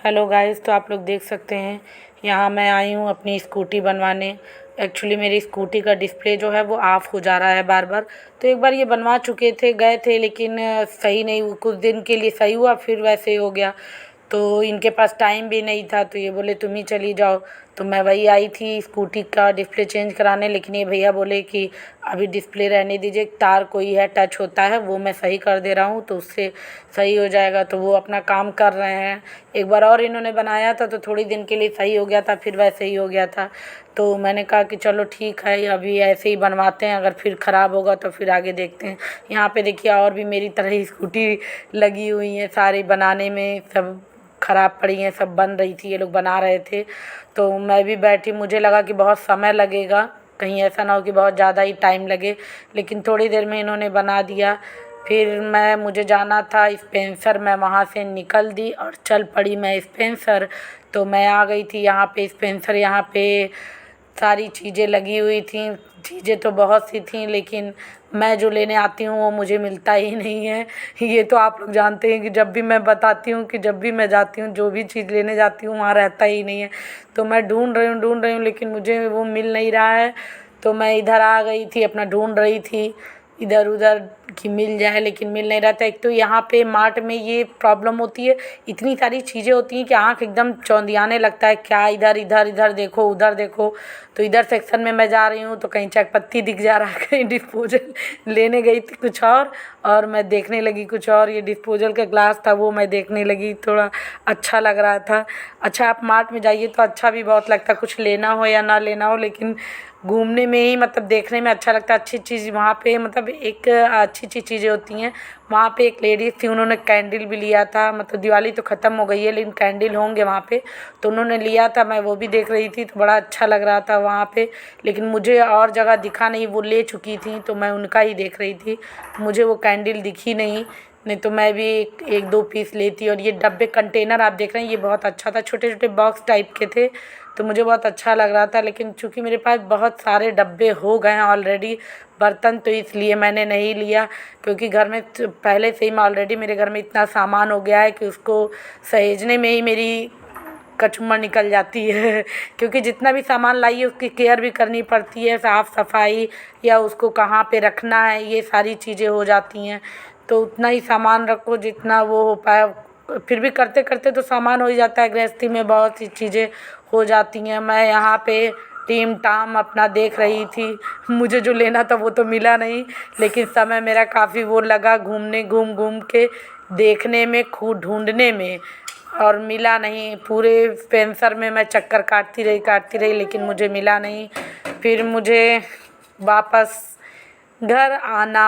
Hello guys, तो आप लोग देख सकते हैं यहाँ मैं आई हूँ अपनी स्कूटी बनवाने। एक्चुअली मेरी स्कूटी का डिस्प्ले जो है वो ऑफ हो जा रहा है बार बार। तो एक बार ये बनवा चुके थे, गए थे, लेकिन सही नहीं, कुछ दिन के लिए सही हुआ, फिर वैसे ही हो गया। तो इनके पास टाइम भी नहीं था, तो ये बोले तुम ही चली जाओ। तो मैं वही आई थी स्कूटी का डिस्प्ले चेंज कराने, लेकिन ये भैया बोले कि अभी डिस्प्ले रहने दीजिए, तार कोई है टच होता है, वो मैं सही कर दे रहा हूँ तो उससे सही हो जाएगा। तो वो अपना काम कर रहे हैं। एक बार और इन्होंने बनाया था तो थोड़ी दिन के लिए सही हो गया था, फिर वैसे ही हो गया था। तो मैंने कहा कि चलो ठीक है, अभी ऐसे ही बनवाते हैं, अगर फिर ख़राब होगा तो फिर आगे देखते हैं। यहाँ पे देखिए और भी मेरी तरह ही स्कूटी लगी हुई हैं, सारी बनाने में सब ख़राब पड़ी हैं, सब बन रही थी, ये लोग बना रहे थे। तो मैं भी बैठी, मुझे लगा कि बहुत समय लगेगा, कहीं ऐसा ना हो कि बहुत ज़्यादा ही टाइम लगे, लेकिन थोड़ी देर में इन्होंने बना दिया। फिर मुझे जाना था स्पेंसर, मैं वहाँ से निकल दी और चल पड़ी मैं स्पेंसर। तो मैं आ गई थी यहाँ पे स्पेंसर। यहाँ पे सारी चीज़ें लगी हुई थी, चीज़ें तो बहुत सी थी, लेकिन मैं जो लेने आती हूँ वो मुझे मिलता ही नहीं है। ये तो आप लोग जानते हैं कि जब भी मैं बताती हूँ कि जब भी मैं जाती हूँ, जो भी चीज़ लेने जाती हूँ, वहाँ रहता ही नहीं है। तो मैं ढूँढ रही हूँ, लेकिन मुझे वो मिल नहीं रहा है। तो मैं इधर आ गई थी, अपना ढूँढ रही थी इधर उधर कि मिल जाए, लेकिन मिल नहीं रहा था। एक तो यहाँ पे मार्ट में ये प्रॉब्लम होती है, इतनी सारी चीज़ें होती हैं कि आँख एकदम चौंधियाने लगता है, क्या इधर इधर इधर देखो उधर देखो। तो इधर सेक्शन में मैं जा रही हूँ तो कहीं चायपत्ती दिख जा रहा है, कहीं डिस्पोजल लेने गई थी कुछ और मैं देखने लगी कुछ और। ये डिस्पोजल का ग्लास था वो मैं देखने लगी, थोड़ा अच्छा लग रहा था। अच्छा, आप मार्ट में जाइए तो अच्छा भी बहुत लगता है, कुछ लेना हो या ना लेना हो, लेकिन घूमने में ही मतलब देखने में अच्छा लगता है। अच्छी चीज़ वहाँ पे मतलब एक अच्छी अच्छी चीज़ें होती हैं। वहाँ पे एक लेडीज़ थी, उन्होंने कैंडल भी लिया था, मतलब दिवाली तो ख़त्म हो गई है लेकिन कैंडल होंगे वहाँ पे, तो उन्होंने लिया था, मैं वो भी देख रही थी, तो बड़ा अच्छा लग रहा था वहाँ पे। लेकिन मुझे और जगह दिखा नहीं, वो ले चुकी थी तो मैं उनका ही देख रही थी, मुझे वो कैंडल दिखी नहीं। नहीं तो मैं भी एक दो पीस लेती। और ये डब्बे कंटेनर आप देख रहे हैं, ये बहुत अच्छा था, छोटे छोटे बॉक्स टाइप के थे, तो मुझे बहुत अच्छा लग रहा था। लेकिन चूँकि मेरे पास बहुत सारे डब्बे हो गए हैं ऑलरेडी बर्तन, तो इसलिए मैंने नहीं लिया, क्योंकि घर में पहले से ही मैं ऑलरेडी मेरे घर में इतना सामान हो गया है कि उसको सहेजने में ही मेरी कचुम्बर निकल जाती है। क्योंकि जितना भी सामान लाइए उसकी केयर भी करनी पड़ती है, साफ़ सफाई या उसको कहाँ पे रखना है, ये सारी चीज़ें हो जाती हैं। तो उतना ही सामान रखो जितना वो हो पाए, फिर भी करते करते तो सामान हो ही जाता है, गृहस्थी में बहुत सी चीज़ें हो जाती हैं। मैं यहाँ पे टीम टाम अपना देख रही थी, मुझे जो लेना था वो तो मिला नहीं, लेकिन समय मेरा काफ़ी वो लगा घूमने, घूम घूम के देखने में, खूब ढूंढने में, और मिला नहीं। पूरे स्पेंसर में मैं चक्कर काटती रही लेकिन मुझे मिला नहीं। फिर मुझे वापस घर आना